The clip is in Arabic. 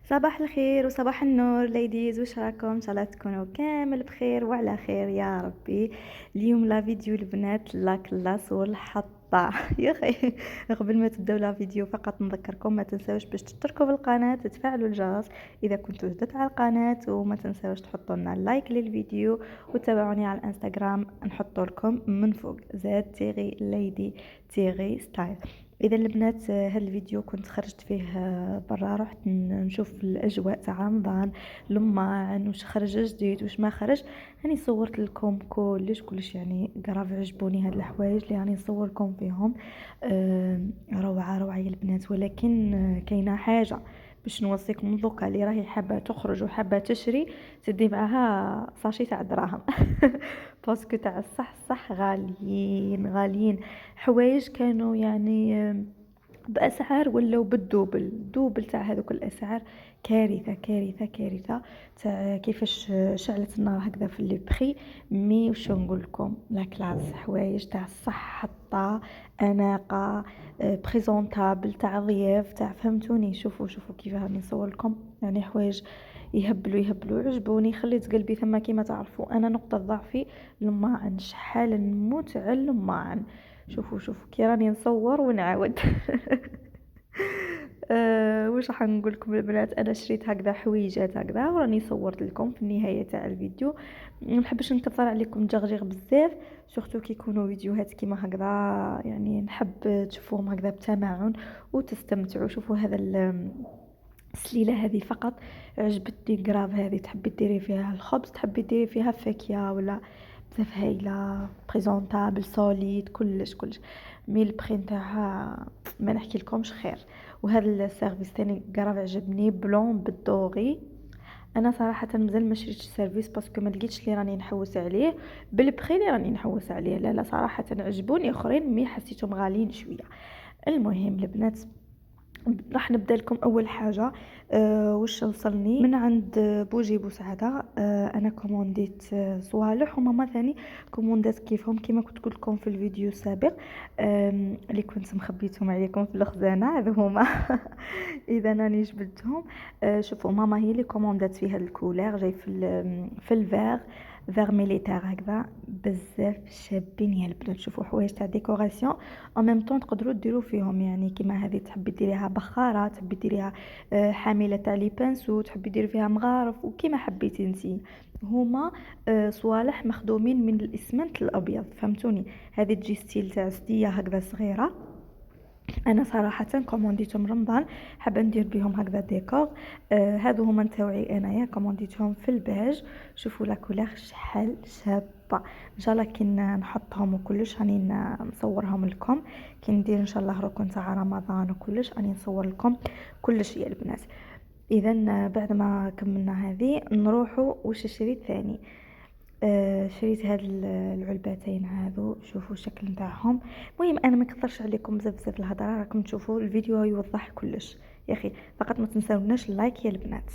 صباح الخير وصباح النور ليديز، واش راكم؟ ان شاء الله تكونوا كامل بخير وعلى خير يا ربي. اليوم لا فيديو البنات لا كلاس والحطه يا اخي. قبل ما تبداو لا فيديو فقط نذكركم ما تنساوش باش تشتركوا بالقناه، تفعلوا الجرس اذا كنتوا جدد على القناه، وما تنساوش تحطوا لنا لايك للفيديو وتابعوني على الانستغرام نحط لكم من فوق زاد تيغي ليدي تيغي ستايل. اذا البنات هذا الفيديو كنت خرجت فيه برا، رحت نشوف الاجواء تاع رمضان، لماعن واش خرج جديد واش ما خرج. راني صورت لكم كلش يعني قراف عجبوني هاد الحوايج اللي راني نصور لكم فيهم. روعه روعه يا البنات، ولكن كاينه حاجه باش نوصيكم من دوكا اللي راهي حابه تخرج وحابه تشري، تدي معاها صاشي تاع دراهم باسكو تاع الصح غاليين غاليين. حوايج كانوا يعني بأسعار ولاو بالدوبل دوبل تاع هذوك الأسعار. كارثة كارثة كارثة. تاع كيفاش شعلت النار هكذا في لي بخي. مي وش نقول لكم، لا كلاس حوايج تاع الصح، حطة أناقة، بريزونطابل تاع ضياف تاع، فهمتوني؟ شوفوا كيف راني نصور لكم، يعني حوايج يهبلوا عجبوني. خليت قلبي ثم كيما تعرفوا انا نقطة ضعفي الماعن، شحال نموت على الماعن. شوفوا كي راني نصور ونعاود واش راح نقول لكم البنات، انا شريت هكذا حويجات هكذا وراني صورت لكم في النهايه تاع الفيديو. ما نحبش نكثر عليكم جغجيغ بزاف، سورتو كي يكونوا فيديوهات كيما هكذا، يعني نحب تشوفوهم هكذا بتمعن وتستمتعوا. شوفوا هذا السليله هذه فقط عجبتني كراف، هذه تحبي ديري فيها الخبز، تحبي ديري فيها فاكهه ولا بزاف هايله، بريزونطابل سوليد كلش. مي البري نتاعها ما نحكي لكمش خير. وهذا السيرفيس ثاني كراف عجبني بلون بالدوغي. انا صراحه مازال ما شريتش السيرفيس باسكو ما لقيتش اللي راني نحوس عليه بالبخي اللي راني نحوس عليه. لا صراحه عجبوني اخرين مي حسيتهم غاليين شويه. المهم البنات، راح نبدا لكم اول حاجه. واش وصلني من عند بوجي بوسعاده. انا كومونديت صوالح، وماما ثاني كوموندات كيفهم كيما كنت قلت لكم في الفيديو السابق اللي كنت مخبيتهم عليكم في الخزانه. هذو هما اذا راني جبدتهم. شوفوا ماما هي اللي كوموندات فيها الكولير، جاي في الفيغ فيغ ميليتير هكذا، بزاف شابين يا البنات. شوفوا حوايج تاع ديكوراسيون او ميم طون تقدروا ديروا فيهم، يعني كيما هذه تحبي ديريها بخاره، تحبي ديريها حامله تاع لي بانسو، تحبي ديري فيها مغارف وكيما حبيتي انتي. هما صوالح مخدومين من الاسمنت الابيض، فهمتوني؟ هذه تجي ستيل تاع سديه هكذا صغيره. انا صراحه كومونديتهم رمضان، حابه ندير بهم هكذا ديكور. هادو هما نتاوعي انايا، كومونديتهم في البيج. شوفوا لا كولور شحال شابه. ان شاء الله كي نحطهم وكلش راني نصورهم لكم، كي ندير ان شاء الله ركن تاع رمضان وكلش راني نصور لكم كلش يا البنات. اذا بعد ما كملنا هذه نروحوا واش شريت ثاني. شريت هاد العلبتين هذو، شوفوا الشكل نتاعهم. المهم انا ما كثرش عليكم بزاف الهضره، راكم تشوفوا الفيديو يوضح كلش. يا اخي فقط ما تنساوناش اللايك يا البنات.